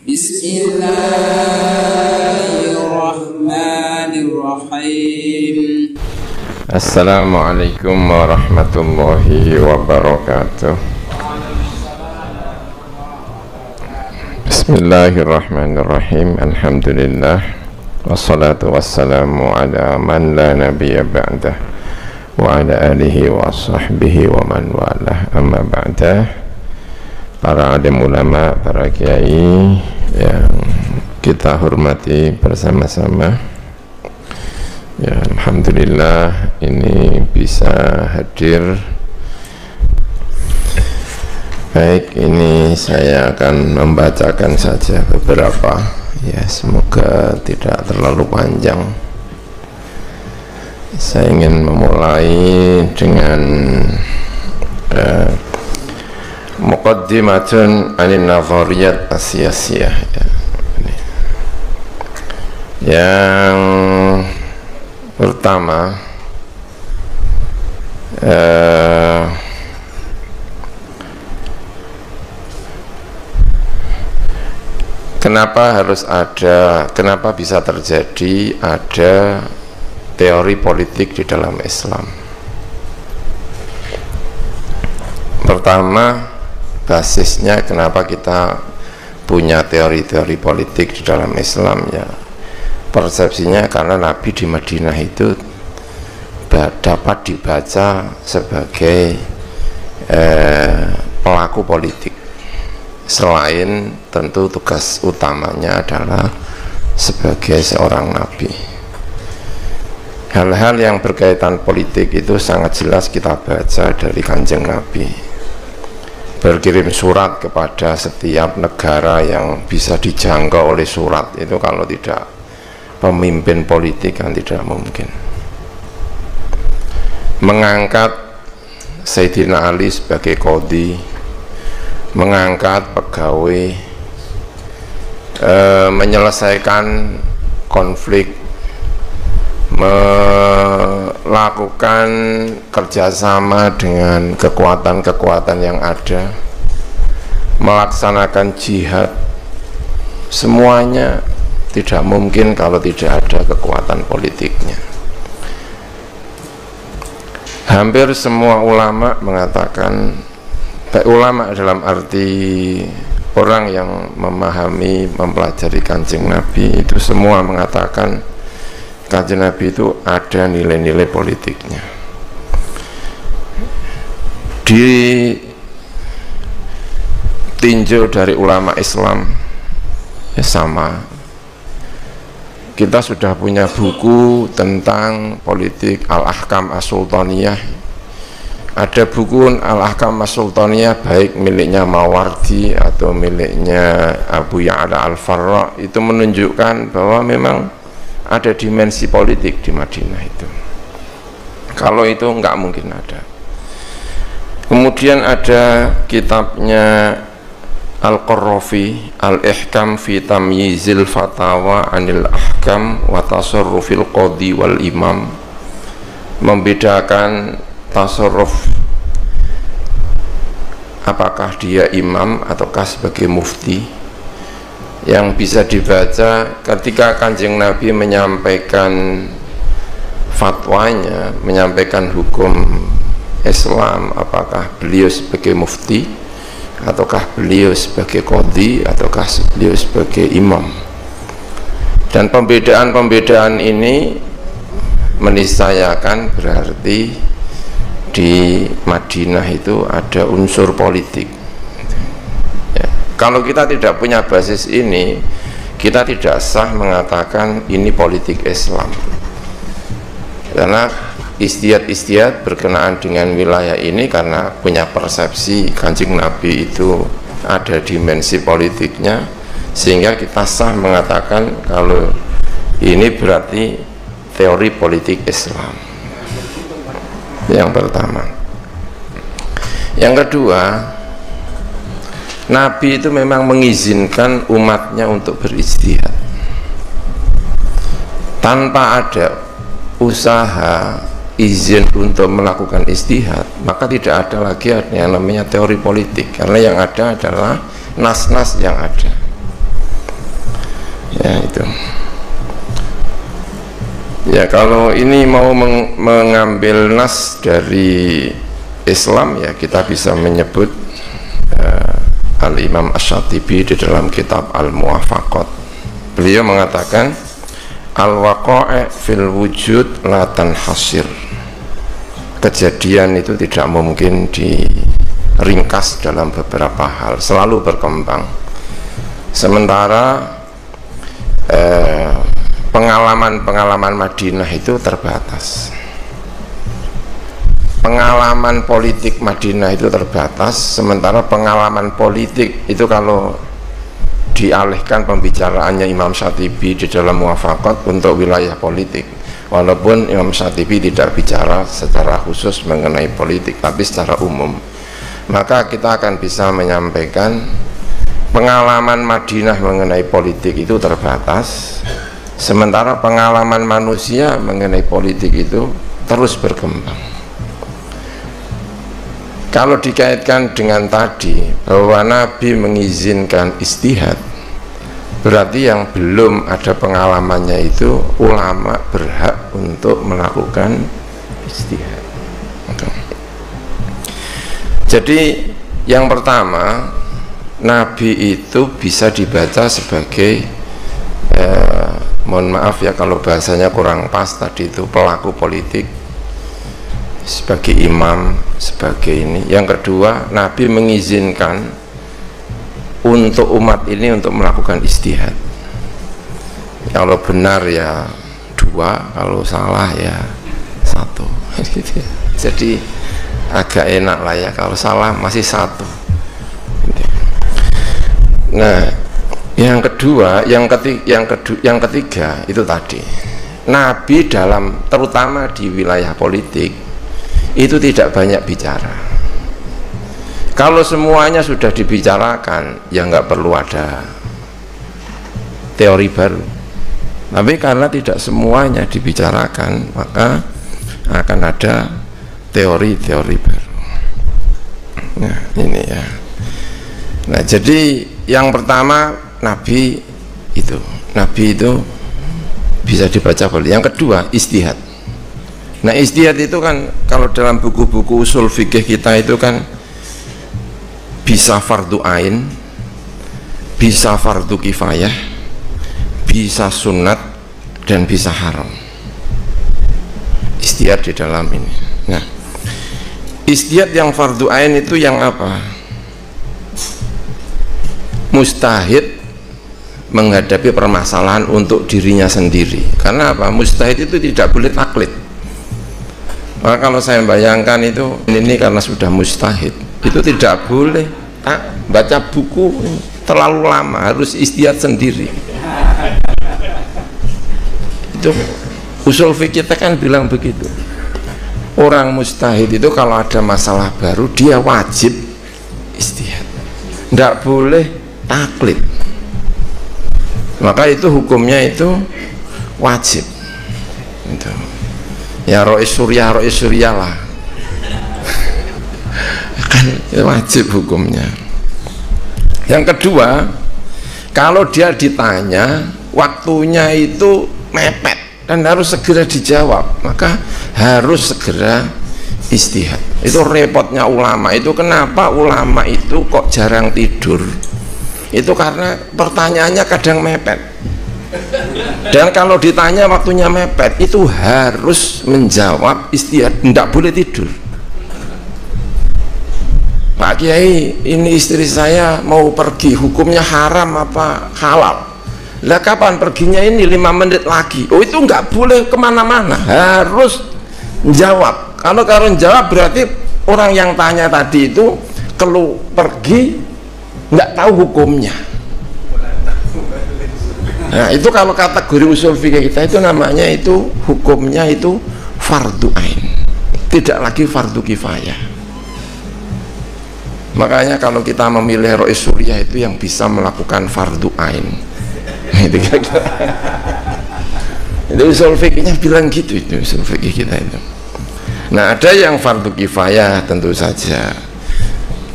Bismillahirrahmanirrahim. Assalamualaikum warahmatullahi wabarakatuh. Bismillahirrahmanirrahim. Alhamdulillah. Wassalatu wassalamu ala man la nabiyya ba'dah wa ala alihi wa sahbihi wa man walah. Amma ba'dah. Para alim ulama, para kiai yang kita hormati bersama-sama, ya, alhamdulillah ini bisa hadir. Baik, ini saya akan membacakan saja beberapa, ya, semoga tidak terlalu panjang. Saya ingin memulai dengan muqaddimatun anin nazariyat asiyasiyah, ya. Yang pertama, kenapa bisa terjadi ada teori politik di dalam Islam? Pertama, basisnya kenapa kita punya teori-teori politik di dalam Islam, ya, persepsinya karena Nabi di Madinah itu dapat dibaca sebagai pelaku politik, selain tentu tugas utamanya adalah sebagai seorang Nabi. Hal-hal yang berkaitan politik itu sangat jelas kita baca dari Kanjeng Nabi. Berkirim surat kepada setiap negara yang bisa dijangkau oleh surat itu, kalau tidak pemimpin politik kan tidak mungkin. Mengangkat Sayyidina Ali sebagai qadhi, mengangkat pegawai, menyelesaikan konflik, melakukan kerjasama dengan kekuatan-kekuatan yang ada, melaksanakan jihad, semuanya tidak mungkin kalau tidak ada kekuatan politiknya. Hampir semua ulama mengatakan, baik ulama dalam arti orang yang memahami, mempelajari Kanjeng Nabi, itu semua mengatakan Kanjeng Nabi itu ada nilai-nilai politiknya. Ditinjau dari ulama Islam, ya sama. Kita sudah punya buku tentang politik, Al-Ahkam As-Sultaniyah. Ada buku Al-Ahkam As-Sultaniyah, baik miliknya Mawardi atau miliknya Abu Ya'la Al-Farra, itu menunjukkan bahwa memang ada dimensi politik di Madinah itu. Kalau itu enggak mungkin ada. Kemudian ada kitabnya Al-Qarrafi, Al-Ihkam fi Tamyizil Fatawa Anil Ahkam wa Tasarrufil Qadhi wal Imam, membedakan tasarruf, apakah dia imam ataukah sebagai mufti, yang bisa dibaca ketika Kanjeng Nabi menyampaikan fatwanya, menyampaikan hukum Islam, apakah beliau sebagai mufti ataukah beliau sebagai qadhi ataukah beliau sebagai imam. Dan pembedaan-pembedaan ini meniscayakan berarti di Madinah itu ada unsur politik. Kalau kita tidak punya basis ini, kita tidak sah mengatakan ini politik Islam, karena istiad-istiad berkenaan dengan wilayah ini karena punya persepsi Kanjeng Nabi itu ada dimensi politiknya, sehingga kita sah mengatakan kalau ini berarti teori politik Islam. Yang pertama. Yang kedua, Nabi itu memang mengizinkan umatnya untuk beristihad tanpa ada usaha izin untuk melakukan istihad, maka tidak ada lagi yang namanya teori politik, karena yang ada adalah nas-nas yang ada. Ya itu. Ya kalau ini mau mengambil nas dari Islam, ya kita bisa menyebut Al-Imam Asy-Syatibi di dalam kitab Al-Muwafaqat. Beliau mengatakan al-waqa'i fil wujud la tanhasir. Kejadian itu tidak mungkin diringkas dalam beberapa hal, selalu berkembang. Sementara pengalaman-pengalaman Madinah itu terbatas. Pengalaman politik Madinah itu terbatas, sementara pengalaman politik itu kalau dialihkan pembicaraannya Imam Syatibi di dalam Muwafaqat untuk wilayah politik, walaupun Imam Syatibi tidak bicara secara khusus mengenai politik tapi secara umum, maka kita akan bisa menyampaikan pengalaman Madinah mengenai politik itu terbatas, sementara pengalaman manusia mengenai politik itu terus berkembang. Kalau dikaitkan dengan tadi bahwa Nabi mengizinkan ijtihad, berarti yang belum ada pengalamannya itu ulama berhak untuk melakukan ijtihad. Jadi yang pertama, Nabi itu bisa dibaca sebagai mohon maaf ya kalau bahasanya kurang pas tadi itu, pelaku politik, sebagai imam, sebagai ini. Yang kedua, Nabi mengizinkan untuk umat ini untuk melakukan ijtihad. Kalau benar ya 2, kalau salah ya 1. Jadi agak enak lah ya, kalau salah masih 1. Nah, yang kedua, yang ketiga itu tadi, Nabi dalam terutama di wilayah politik itu tidak banyak bicara. Kalau semuanya sudah dibicarakan, ya nggak perlu ada teori baru. Tapi karena tidak semuanya dibicarakan, maka akan ada teori-teori baru. Nah ini ya. Nah jadi yang pertama Nabi itu bisa dibaca boleh. Yang kedua ijtihad. Nah ijtihad itu kan kalau dalam buku-buku usul fikih kita itu kan bisa fardu ain, bisa fardu kifayah, bisa sunat, dan bisa haram. Ijtihad di dalam ini. Nah ijtihad yang fardu ain itu yang apa? Mustahid menghadapi permasalahan untuk dirinya sendiri. Karena apa? Mustahid itu tidak boleh taklid. Maka kalau saya bayangkan itu ini karena sudah mustahid, itu tidak boleh baca buku terlalu lama, harus ijtihad sendiri. Itu usul fikih kita kan bilang begitu. Orang mustahid itu kalau ada masalah baru dia wajib ijtihad, tidak boleh taklid. Maka itu hukumnya itu wajib. Itu. Ya rois surya lah kan wajib hukumnya. Yang kedua, kalau dia ditanya waktunya itu mepet dan harus segera dijawab, maka harus segera ijtihad. Itu repotnya ulama. Itu kenapa ulama itu kok jarang tidur, itu karena pertanyaannya kadang mepet. Dan kalau ditanya waktunya mepet, itu harus menjawab ijtihad, tidak boleh tidur. Pak Kiai, ini istri saya mau pergi, hukumnya haram apa halal? Lah kapan perginya? Ini 5 menit lagi. Oh itu nggak boleh kemana-mana, harus menjawab. Kalau jawab berarti orang yang tanya tadi itu kalau pergi nggak tahu hukumnya. Nah itu kalau kategori usul fikih kita itu namanya itu hukumnya itu fardu ain, tidak lagi fardu kifayah. Makanya kalau kita memilih rois suryah itu yang bisa melakukan fardu ain. Itu usul fikihnya bilang gitu, itu usul fikih kita itu. Nah ada yang fardu kifayah tentu saja,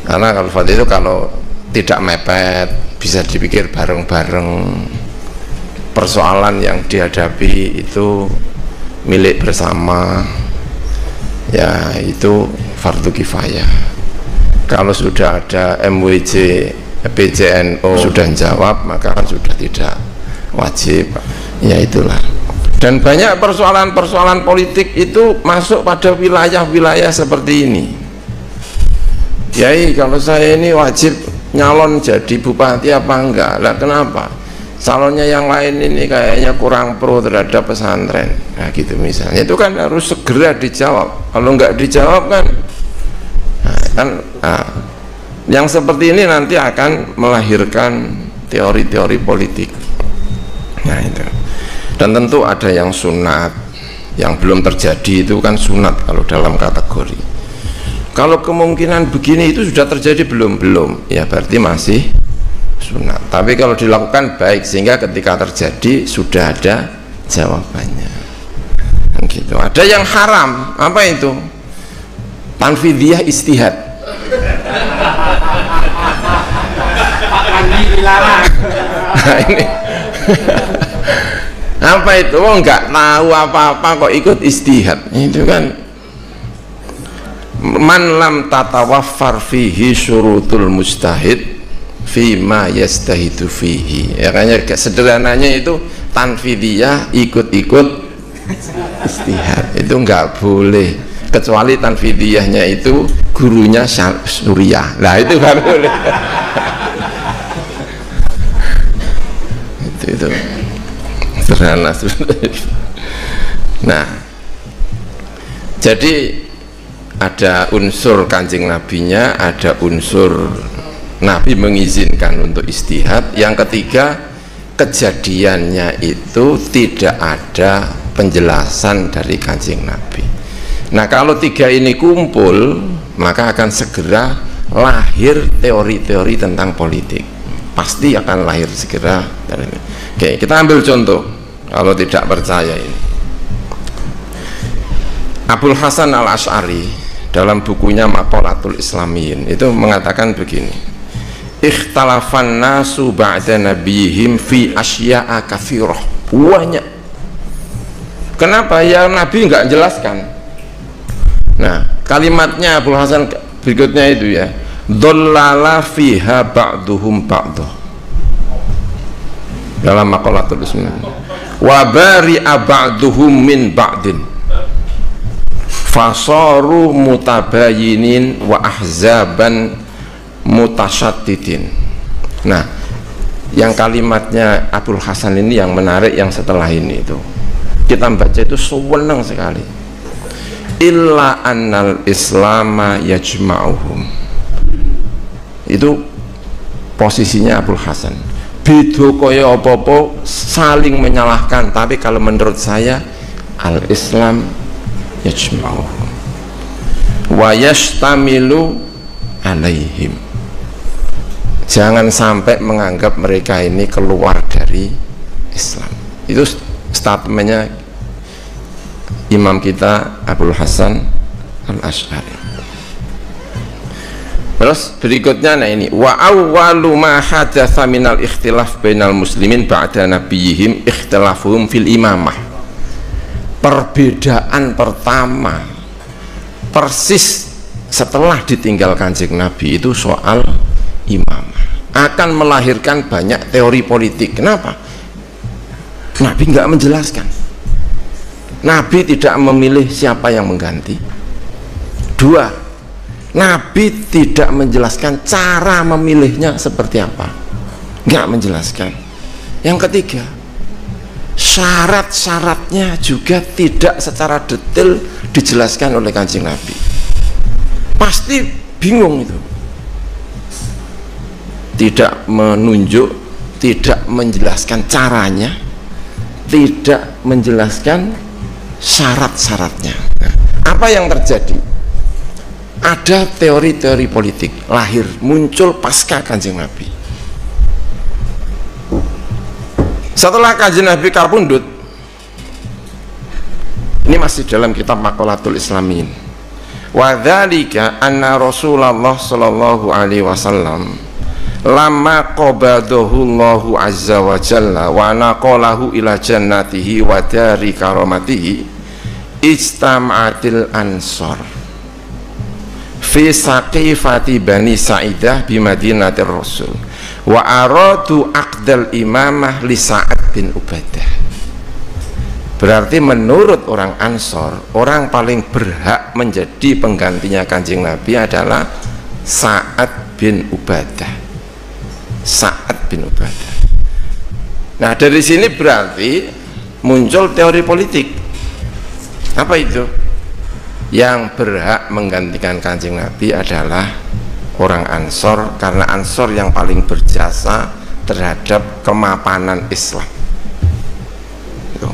karena kalau fardu itu kalau tidak mepet bisa dipikir bareng-bareng. persoalan yang dihadapi itu milik bersama, ya itu fardu kifayah. Kalau sudah ada MWJ, PJNO sudah jawab, maka kan sudah tidak wajib, ya itulah. Dan banyak persoalan-persoalan politik itu masuk pada wilayah-wilayah seperti ini. Yai, kalau saya ini wajib nyalon jadi bupati apa enggak? Lah kenapa? Calonnya yang lain ini kayaknya kurang pro terhadap pesantren. Nah gitu misalnya, itu kan harus segera dijawab. Kalau enggak dijawab kan, yang seperti ini nanti akan melahirkan teori-teori politik. Nah itu. Dan tentu ada yang sunat, yang belum terjadi itu kan sunat kalau dalam kategori. Kalau kemungkinan begini itu sudah terjadi belum, ya berarti masih sunat. Tapi kalau dilakukan baik, sehingga ketika terjadi sudah ada jawabannya. Gitu. Ada yang haram, apa itu? Tanfidiyah istihad. Nah, ini apa itu? Oh, nggak tahu apa-apa kok ikut istihad. Itu kan man lam tatawaffar fihi syurutul mustahid fima yastahidu fihi. Ya kayaknya sederhananya itu tanfidiyah ikut-ikut istihad. Itu nggak boleh, kecuali tanfidiyahnya itu gurunya Suriah. Nah itu baru boleh. itu sederhana. Nah, jadi ada unsur Kanjeng Nabinya, ada unsur Nabi mengizinkan untuk istihad. Yang ketiga, kejadiannya itu tidak ada penjelasan dari Kanjeng Nabi. Nah kalau tiga ini kumpul, maka akan segera lahir teori-teori tentang politik. Pasti akan lahir segera. Oke, kita ambil contoh kalau tidak percaya ini. Abul Hasan Al-Asy'ari dalam bukunya Maqalatul Islamiyin itu mengatakan begini, ikhtalafan nasu ba'da nabihim fi asya'a katsirah. Banyak. Kenapa ya Nabi nggak jelaskan? Nah, kalimatnya Abul Hasan berikutnya itu ya, dhallala fiha ba'duhum ba'dah. Dalam Maqalatul Islamiyin. Wa bari'a ba'duhum min ba'din. Fasaru mutabayinin wa ahzaban mutasyaddidin. Nah, yang kalimatnya Abul Hasan ini yang menarik, yang setelah ini itu kita baca itu sewenang sekali. Illa annal islama yajma'uhum. Itu posisinya Abul Hasan. Beda kaya apa-apa saling menyalahkan, tapi kalau menurut saya al-Islam yajma'uhum wa yashtamilu alaihim. Jangan sampai menganggap mereka ini keluar dari Islam. Itu statementnya imam kita Abul Hasan Al-Asy'ari. Terus berikutnya, nah ini wa awwalu ma hadatsa minal ikhtilaf bainal muslimin ba'da nabiyihim ikhtilafuhum fil imamah. Perbedaan pertama persis setelah ditinggal Kanjeng Nabi itu soal imamah, akan melahirkan banyak teori politik. Kenapa? Nabi nggak menjelaskan. Nabi tidak memilih siapa yang mengganti. Dua, Nabi tidak menjelaskan cara memilihnya seperti apa, nggak menjelaskan. Yang ketiga, syarat-syaratnya juga tidak secara detail dijelaskan oleh Kanjeng Nabi. Pasti bingung itu. Tidak menunjuk, tidak menjelaskan caranya, tidak menjelaskan syarat-syaratnya. Nah, apa yang terjadi? Ada teori-teori politik lahir, muncul pasca Kanjeng Nabi. Setelah Kanjeng Nabi kapundhut, ini masih dalam kitab Maqalatul Islamiyin. Wa dzalika anna Rasulullah sallallahu alaihi wasallam lama qabadahullahu azza wa jalla wa naqalahu ila jannatihi wa dari karamatihi istama'atil ansor fi saqifati bani sa'idah bi madinatir rasul wa aradu aqdal imamah li Sa'ad bin Ubadah. Berarti menurut orang Ansor, orang paling berhak menjadi penggantinya Kanjeng Nabi adalah Sa'ad bin Ubadah. Sa'ad bin Ubadah. Nah, dari sini berarti muncul teori politik. Apa itu? Yang berhak menggantikan Kanjeng Nabi adalah orang Ansor, karena Ansor yang paling berjasa terhadap kemapanan Islam. Itu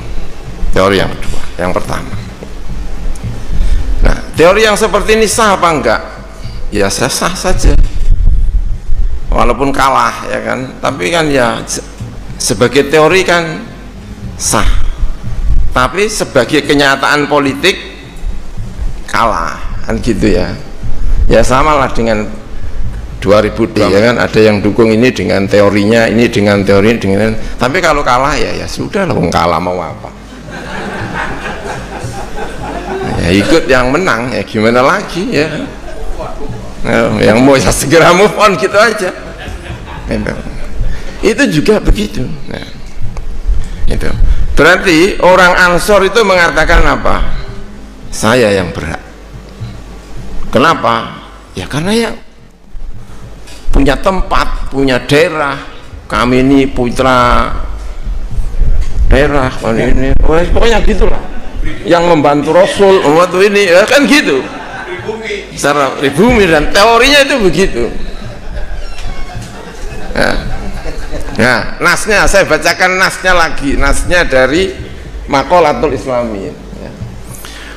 teori yang kedua. Yang pertama, nah, teori yang seperti ini sah apa enggak? Ya sah saja, walaupun kalah, ya kan, tapi kan ya sebagai teori kan sah, tapi sebagai kenyataan politik kalah, kan gitu ya. Ya samalah dengan 2002, ya kan, ada yang dukung ini dengan teorinya, ini dengan teori dengan, tapi kalau kalah ya sudah lah, kalah mau apa, ya ikut yang menang, ya gimana lagi ya. Nah, yang mau segera move on gitu aja. Itu juga begitu. Nah, itu berarti orang Ansor itu mengatakan apa? Saya yang berhak. Kenapa? Ya karena ya punya tempat, punya daerah. Kami ini putra daerah, ini pokoknya gitulah. Yang membantu Rasul waktu ini, ya kan gitu. Secara pribumi, dan teorinya itu begitu. Nah, nasnya saya bacakan nasnya lagi, nasnya dari Maqalatul Islami.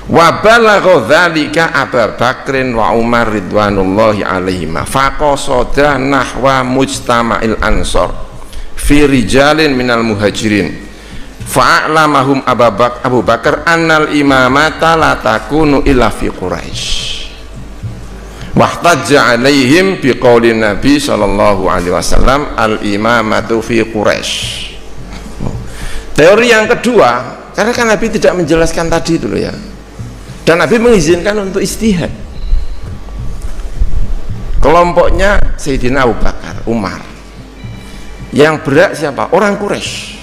Wa balagha dzalika Abu Bakrin wa Umar ridwanullahi alaihima faqasada nahwa mujtama'il ansor fi rijalin minal muhajirin fa'lamahum Abu Bakar annal imamata la takunu illa fi Quraisy wahtajja alaihim biqaulin Nabi sallallahu alaihi wasallam al imamatu fi Quraisy. Teori yang kedua, karena kan Nabi tidak menjelaskan tadi dulu ya, dan Nabi mengizinkan untuk istihad. Kelompoknya Sayyidina Abu Bakar, Umar. Yang berhak siapa? Orang Quraisy.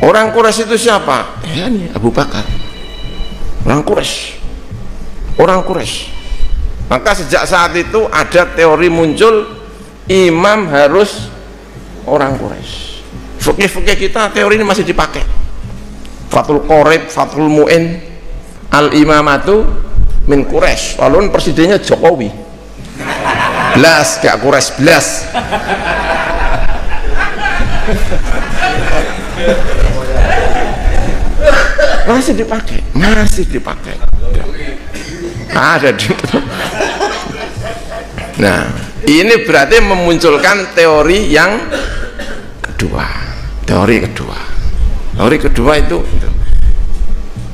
Orang Quraisy itu siapa? Ya ini Abu Bakar. Orang Quraisy. Orang Quraisy. Maka sejak saat itu ada teori muncul, imam harus orang Quraisy. Fikih-fikih kita teori ini masih dipakai. Fathul Qorib, Fathul Mu'in, al-imamatu min Quraisy. Walaupun presidennya Jokowi. Blas, gak Quraisy blas. Masih dipakai, masih dipakai. Ada di. Nah, ini berarti memunculkan teori yang kedua. Teori kedua. Teori kedua itu.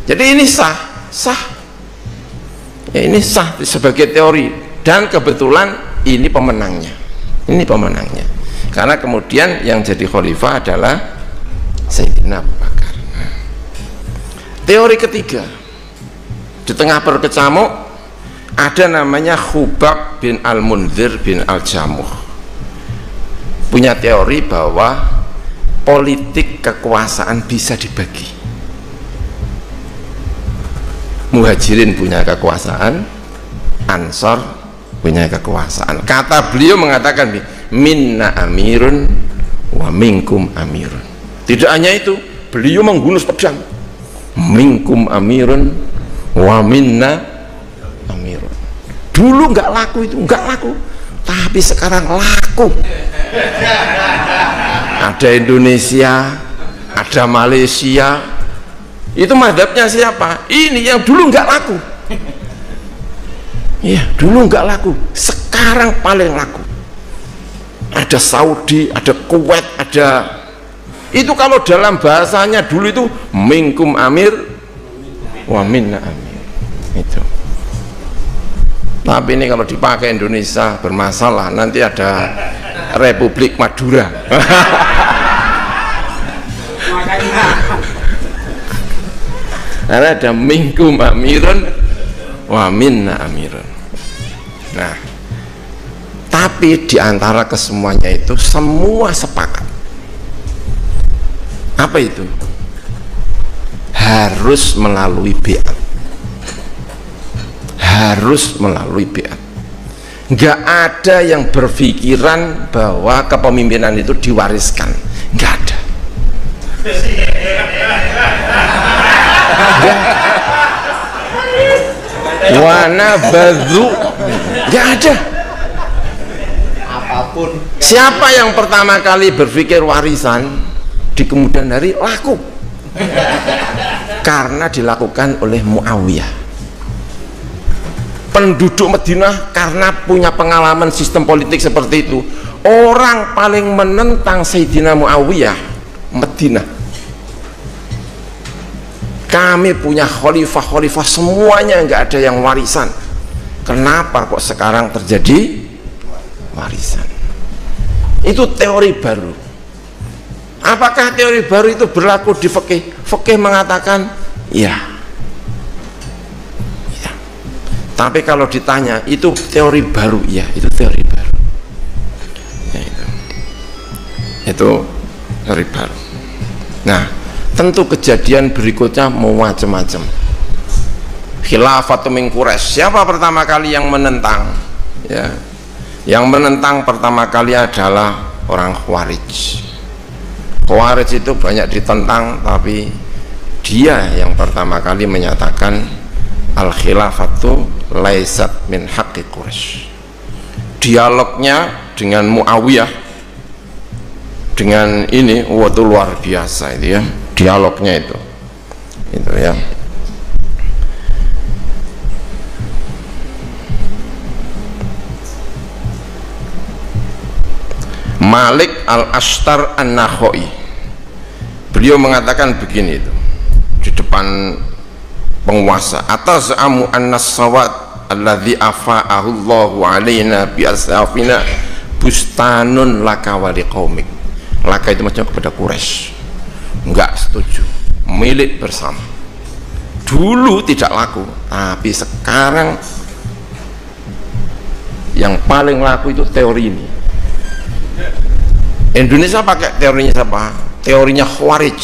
Jadi ini sah. Ya, ini sah sebagai teori, dan kebetulan ini pemenangnya. Ini pemenangnya. Karena kemudian yang jadi khalifah adalah Sayyidina Abu Bakar. Teori ketiga, di tengah berkecamuk ada namanya Khubab bin Al-Munzir bin Al-Jamuh, punya teori bahwa politik kekuasaan bisa dibagi. Muhajirin punya kekuasaan, Ansor punya kekuasaan. Kata beliau mengatakan, minna amirun wa minkum amirun. Tidak hanya itu, beliau menghunus pedang, minkum amirun wa minna amirun. Dulu nggak laku itu, nggak laku, tapi sekarang laku. Ada Indonesia, ada Malaysia. Itu madhabnya siapa? Ini yang dulu nggak laku. Iya, dulu nggak laku, sekarang paling laku. Ada Saudi, ada Kuwait, ada. Itu kalau dalam bahasanya dulu itu minkum amir wa minna amir. Itu. Tapi ini kalau dipakai Indonesia bermasalah, nanti ada Republik Madura. Karena ada minkum amirun wa minna amirun. Nah, tapi diantara kesemuanya itu semua sepakat. Apa itu? Harus melalui biat. Harus melalui biat. Nggak ada yang berpikiran bahwa kepemimpinan itu diwariskan. Nggak ada. Wana badu, nggak ada. Apapun. Siapa yang pertama kali berpikir warisan di kemudian hari? Laku. Karena dilakukan oleh Muawiyah. Penduduk Madinah karena punya pengalaman sistem politik seperti itu, orang paling menentang Sayyidina Muawiyah Madinah. Kami punya khalifah-khalifah semuanya nggak ada yang warisan. Kenapa kok sekarang terjadi warisan? Itu teori baru. Apakah teori baru itu berlaku di fikih? Fikih mengatakan ya. Tapi kalau ditanya itu teori baru, ya itu teori baru. Ya, itu teori baru. Nah, tentu kejadian berikutnya mau macam-macam. Khilafatu min Quraisy. Siapa pertama kali yang menentang? Ya, yang menentang pertama kali adalah orang Khawarij. Khawarij itu banyak ditentang, tapi dia yang pertama kali menyatakan al-khilafatu laisat min haqqi Quraisy. Dialognya dengan Muawiyah dengan ini waktu luar biasa itu ya, dialognya itu ya. Malik al-Ashtar an-Nakhoi, beliau mengatakan begini itu di depan penguasa, atas amu an-nasawat alladzi afa'ahu Allahu alaina bi asafina bustanun laka wa liqaumik. Laka itu macam kepada Quraisy, enggak setuju, milik bersama. Dulu tidak laku, tapi sekarang yang paling laku itu teori ini. Indonesia pakai teorinya siapa? Teorinya Khawarij.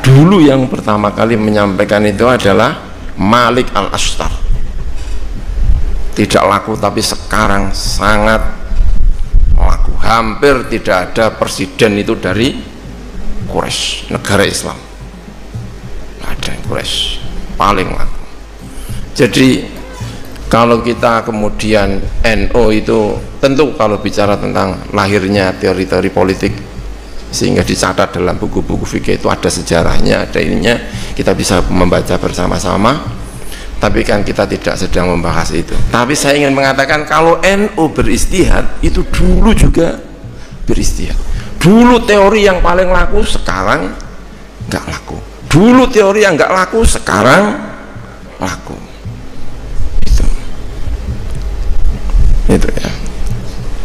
Dulu yang pertama kali menyampaikan itu adalah Malik al-Ashtar. Tidak laku, tapi sekarang sangat laku. Hampir tidak ada presiden itu dari Quraisy, negara Islam. Ada Quraisy paling laku. Jadi kalau kita kemudian NU itu tentu kalau bicara tentang lahirnya teori-teori politik, sehingga dicatat dalam buku-buku fikih itu ada sejarahnya, ada ininya, kita bisa membaca bersama-sama. Tapi kan kita tidak sedang membahas itu. Tapi saya ingin mengatakan kalau NU beristihad itu dulu juga beristihad. Dulu teori yang paling laku, sekarang nggak laku. Dulu teori yang nggak laku, sekarang laku. Itu ya.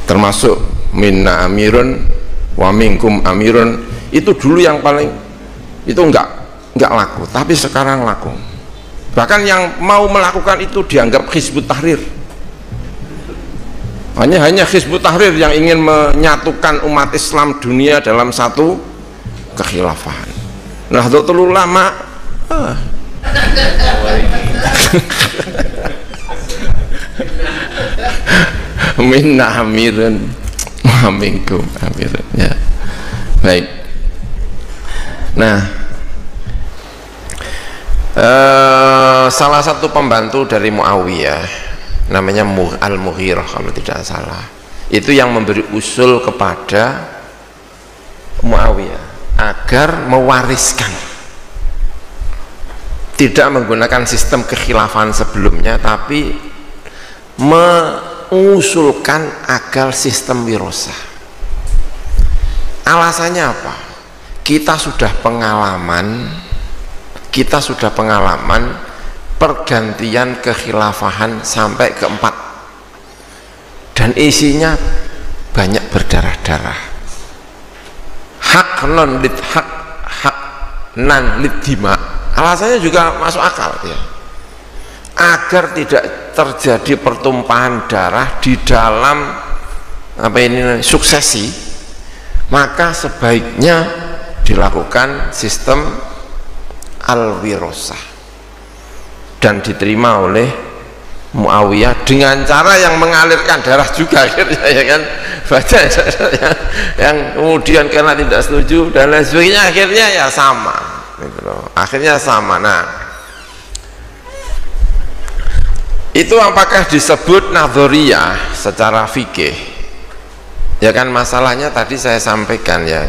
Termasuk minna amirun wa minkum amirun, itu dulu yang paling itu enggak laku, tapi sekarang laku. Bahkan yang mau melakukan itu dianggap Hizbut Tahrir. Hanya Hizbut Tahrir yang ingin menyatukan umat Islam dunia dalam satu kekhilafahan. Nahdlatul Ulama minna amirun wa minkum amirun, ya. Baik. Nah, salah satu pembantu dari Muawiyah namanya Al-Mughirah kalau tidak salah, itu yang memberi usul kepada Muawiyah agar mewariskan, tidak menggunakan sistem kekhilafahan sebelumnya, tapi mengusulkan agar sistem wirasah. Alasannya apa? Kita sudah pengalaman pergantian kekhilafahan sampai keempat, dan isinya banyak berdarah-darah. Hak non lid hak, hak nan lid dima. Alasannya juga masuk akal ya, agar tidak terjadi pertumpahan darah di dalam apa ini suksesi, maka sebaiknya dilakukan sistem al-wirosah dan diterima oleh Muawiyah dengan cara yang mengalirkan darah juga akhirnya, ya kan, baca yang kemudian karena tidak setuju dan lain sebagainya, akhirnya ya sama gitu loh. Akhirnya sama. Nah, itu apakah disebut nadhoriyah secara fikih? Ya kan, masalahnya tadi saya sampaikan ya,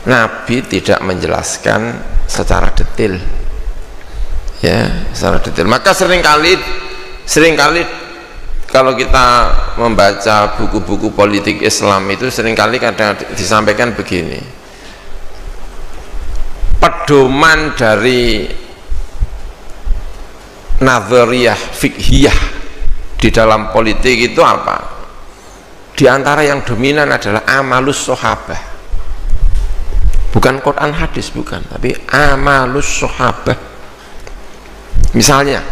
Nabi tidak menjelaskan secara detail ya, secara detail. Maka seringkali kalau kita membaca buku-buku politik Islam itu seringkali kadang disampaikan begini, pedoman dari nazariyah fikhiyah di dalam politik itu apa? Di antara yang dominan adalah amalus sahabah, bukan Quran hadis, bukan, tapi amalus sahabah. Misalnya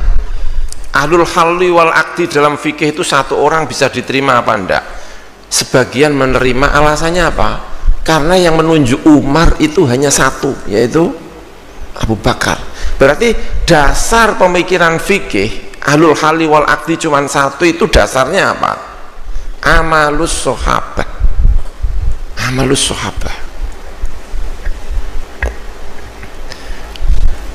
ahlul halli wal akdi dalam fikih itu satu orang bisa diterima apa enggak? Sebagian menerima, alasannya apa? Karena yang menunjuk Umar itu hanya satu, yaitu Abu Bakar. Berarti dasar pemikiran fikih ahlul halli wal akdi cuma satu, itu dasarnya apa? Amalus sahabah. Amalus sahabah.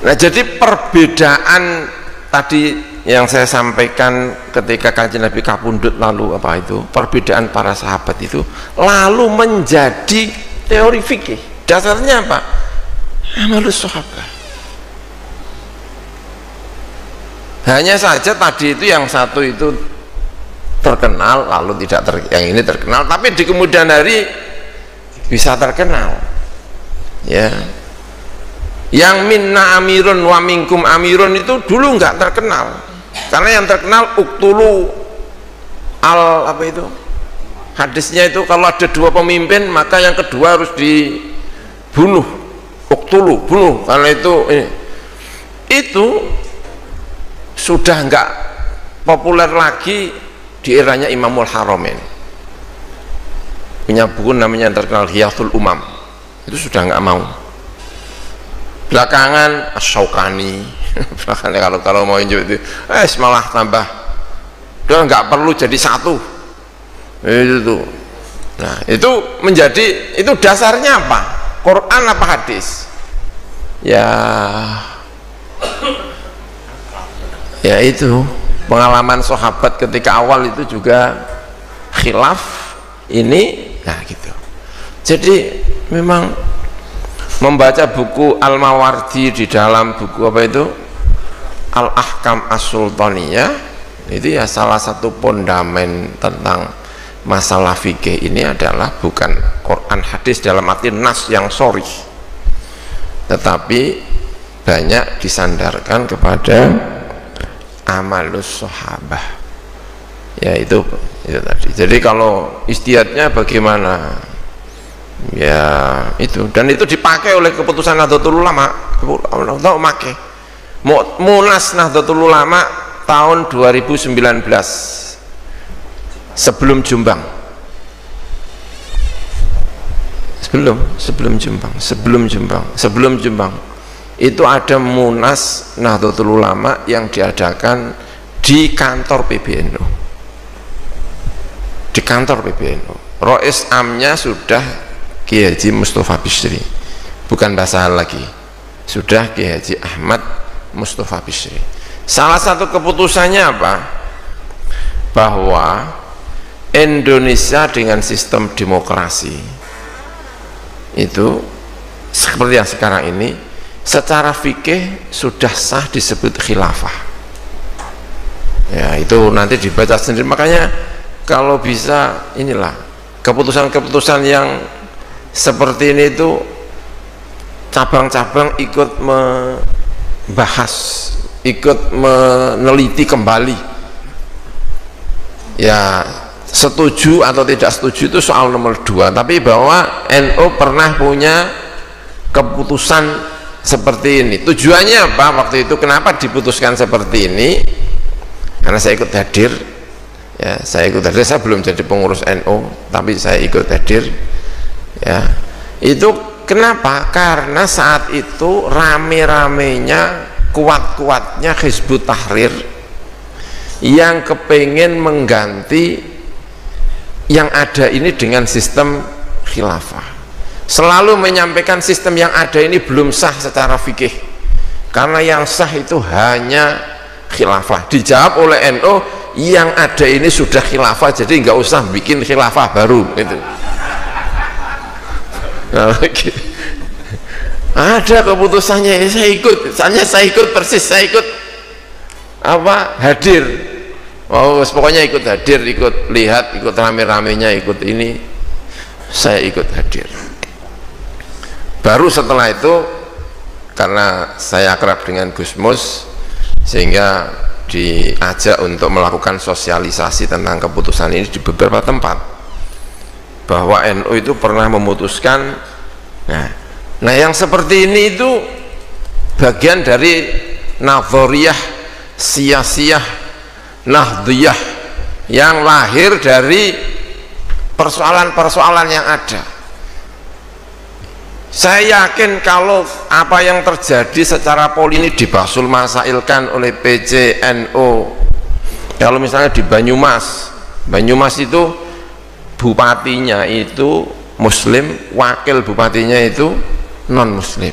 Nah, jadi perbedaan tadi yang saya sampaikan ketika Kanjeng Nabi kapundhut lalu apa itu, perbedaan para sahabat itu lalu menjadi teori fikih. Dasarnya apa? Amalus sahabah. Hanya saja tadi itu yang satu itu terkenal, lalu tidak yang ini terkenal, tapi di kemudian hari bisa terkenal ya. Yang minna amirun wa minkum amirun itu dulu nggak terkenal, karena yang terkenal uktulu al apa itu hadisnya itu, kalau ada dua pemimpin maka yang kedua harus dibunuh, uktulu, bunuh, karena itu sudah nggak populer lagi di eranya Imamul Haramain. Punya buku namanya yang terkenal Ghiyathul Umam, itu sudah nggak mau. Belakangan Asy-Syaukani kalau mau injil itu malah tambah, udah nggak perlu jadi satu itu tuh. Nah, itu menjadi, itu dasarnya apa? Quran apa hadis? Ya itu pengalaman sahabat ketika awal itu juga khilaf ini, nah gitu. Jadi memang membaca buku Al-Mawardi di dalam buku apa itu Al-Ahkam As-Sultaniyah itu ya salah satu fondamen tentang masalah fikih ini adalah bukan Quran hadis dalam arti nas yang sharih, tetapi banyak disandarkan kepada amalus sahabah ya, itu tadi. Jadi kalau istihadnya bagaimana ya itu, dan itu dipakai oleh keputusan Nahdlatul Ulama. Tahu make Munas Nahdlatul Ulama tahun 2019 sebelum Jombang, sebelum Jombang itu ada Munas Nahdlatul Ulama yang diadakan di kantor PBNU, di kantor PBNU. Rois amnya sudah Kiai Haji Mustafa Bisri, bukan Basahal lagi, sudah Kiai Haji Ahmad Mustafa Bisri. Salah satu keputusannya apa? Bahwa Indonesia dengan sistem demokrasi itu seperti yang sekarang ini, secara fikih sudah sah disebut khilafah ya, itu nanti dibaca sendiri. Makanya kalau bisa inilah keputusan-keputusan yang seperti ini itu cabang-cabang ikut bahas, ikut meneliti kembali. Ya, setuju atau tidak setuju itu soal nomor 2, tapi bahwa NU pernah punya keputusan seperti ini. Tujuannya apa waktu itu, kenapa diputuskan seperti ini? Karena saya ikut hadir, ya, saya belum jadi pengurus NU, tapi saya ikut hadir, ya. Itu kenapa? Karena saat itu rame-ramenya, kuat-kuatnya Hizbut Tahrir yang kepengen mengganti yang ada ini dengan sistem khilafah, selalu menyampaikan sistem yang ada ini belum sah secara fikih, karena yang sah itu hanya khilafah. Dijawab oleh NU, yang ada ini sudah khilafah, jadi nggak usah bikin khilafah baru itu. Nah, ada keputusannya, saya ikut persis, saya ikut apa, hadir. Oh, pokoknya ikut hadir, ikut lihat, ikut rame-ramenya, ikut ini, saya ikut hadir. Baru setelah itu, karena saya akrab dengan Gus Mus, sehingga diajak untuk melakukan sosialisasi tentang keputusan ini di beberapa tempat, bahwa NU itu pernah memutuskan. Nah yang seperti ini itu bagian dari nadhoriyah siyasiyah Nahdiyah yang lahir dari persoalan-persoalan yang ada. Saya yakin kalau apa yang terjadi secara politik dibasul masailkan oleh PCNU, kalau misalnya di Banyumas itu bupatinya itu muslim, wakil bupatinya itu non muslim,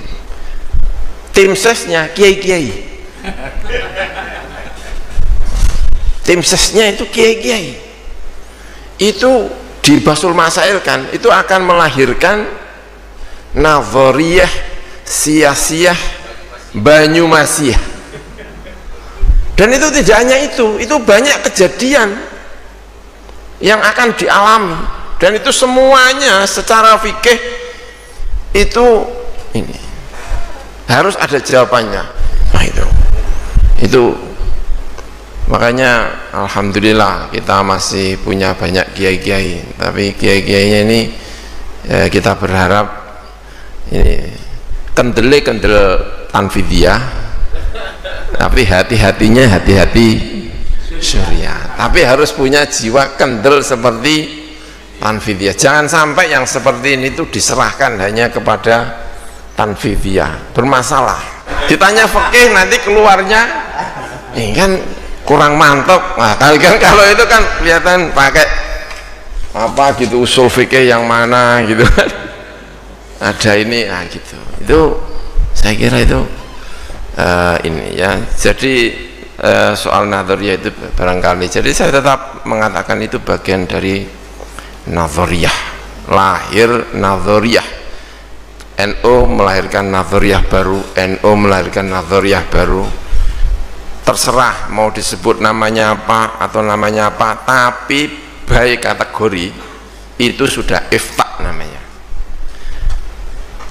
tim sesnya kiai-kiai, tim sesnya itu kiai-kiai, itu dibasul masailkan, itu akan melahirkan nadhoriyah siyasiyah Banyumasiyah. Dan itu tidak hanya itu banyak kejadian yang akan dialami, dan itu semuanya secara fikih itu ini harus ada jawabannya. Nah itu makanya alhamdulillah kita masih punya banyak kiai-kiai, tapi kiai-kiainya ini kita berharap ini kendel tanfidiyah, tapi hati-hatinya hati-hati syariah, tapi harus punya jiwa kendel seperti tanfidiyah. Jangan sampai yang seperti ini tuh diserahkan hanya kepada tanfidiyah, bermasalah. Ditanya fikih nanti keluarnya ini kan kurang mantap. Nah, kalau itu kan kelihatan pakai apa gitu, usul fikih yang mana gitu kan, ada ini, nah gitu. Itu saya kira itu ini ya. Jadi soal nadhoriyah itu barangkali, jadi saya tetap mengatakan itu bagian dari nadhoriyah, lahir nadhoriyah. NU melahirkan nadhoriyah baru, NU melahirkan nadhoriyah baru. Terserah mau disebut namanya apa atau namanya apa, tapi baik kategori itu sudah iftak namanya.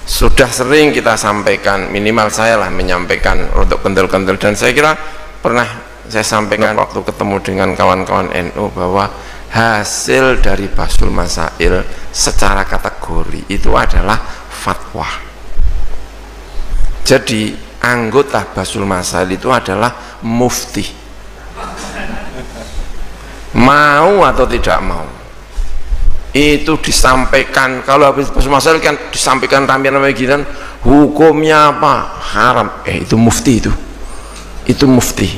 Sudah sering kita sampaikan, minimal saya lah menyampaikan untuk kendel-kendel, dan saya kira pernah saya sampaikan waktu ketemu dengan kawan-kawan NU bahwa hasil dari basul masail secara kategori itu adalah fatwa. Jadi anggota basul masail itu adalah mufti, mau atau tidak mau itu disampaikan. Kalau habis basul masail kan disampaikan rame-rame gitu, hukumnya apa, haram, itu mufti, itu mufti,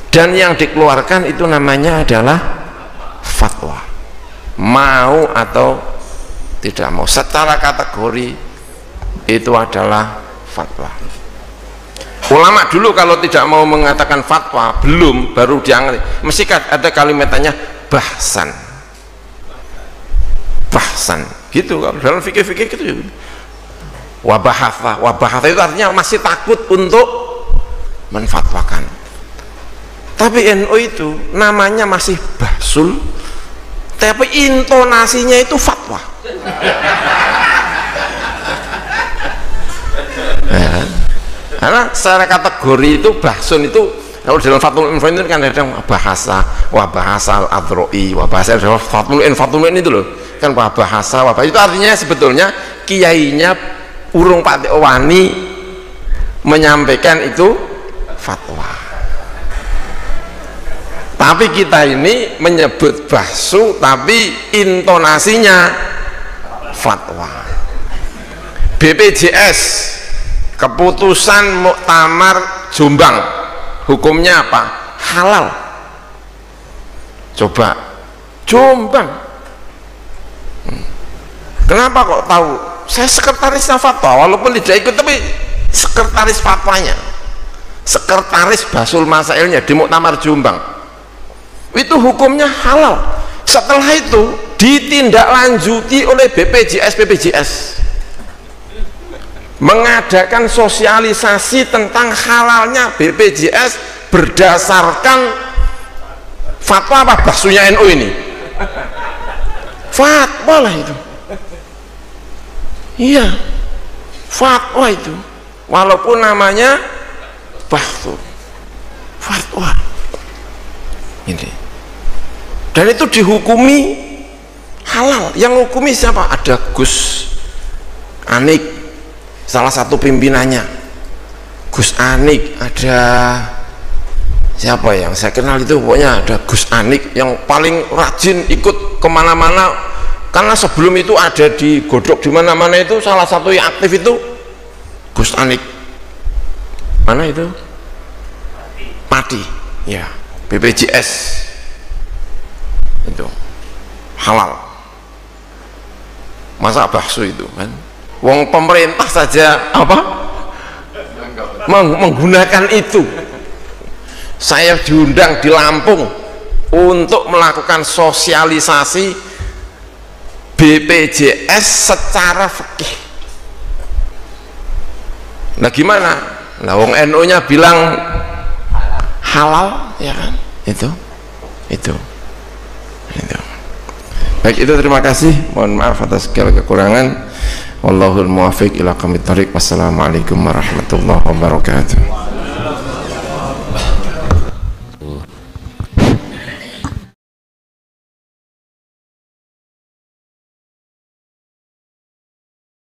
dan yang dikeluarkan itu namanya adalah fatwa, mau atau tidak mau, secara kategori itu adalah fatwa. Ulama dulu kalau tidak mau mengatakan fatwa, baru dianggap, mesti ada kalimatnya bahsan gitu. Kalau dalam fikih-fikih gitu, wabahatha itu artinya masih takut untuk menfatwakan. Tapi NU itu namanya masih basul, tapi intonasinya itu fatwa. Karena secara kategori itu bahsun itu kalau dalam Fathul Info itu kan ada bahasa, wah bahasa al-adroi, wah bahasa Fathul itu loh kan, wah bahasa, wah bahasa itu artinya sebetulnya kiainya urung Pak Wani menyampaikan itu fatwa, tapi kita ini menyebut bahsu tapi intonasinya fatwa. BPJS keputusan Muktamar Jombang hukumnya apa? Halal. Coba Jombang, kenapa kok tahu? Saya sekretarisnya fatwa, walaupun tidak ikut tapi sekretaris fatwanya, sekretaris Basul Masailnya di Muktamar Jombang. Itu hukumnya halal. Setelah itu ditindaklanjuti oleh BPJS mengadakan sosialisasi tentang halalnya BPJS berdasarkan fatwa apa? Bahsunya NU ini fatwa lah itu, iya fatwa itu, walaupun namanya bahsu, fatwa ini, dan itu dihukumi halal. Yang hukumi siapa? Ada Gus Anik, salah satu pimpinannya Gus Anik, ada siapa yang saya kenal itu, pokoknya ada Gus Anik yang paling rajin ikut kemana-mana, karena sebelum itu ada di godok di mana-mana itu, salah satu yang aktif itu Gus Anik. Mana itu? Pati, ya, BPJS itu halal. Masa bahsu itu kan, wong pemerintah saja apa menggunakan itu. Saya diundang di Lampung untuk melakukan sosialisasi BPJS secara fikih. Nah gimana? Nah wong NU nya bilang halal, ya kan? Itu. Baik, itu terima kasih. Mohon maaf atas segala kekurangan. Wallahul muwaffiq ila aqwamit thoriq. Wassalamualaikum warahmatullahi wabarakatuh.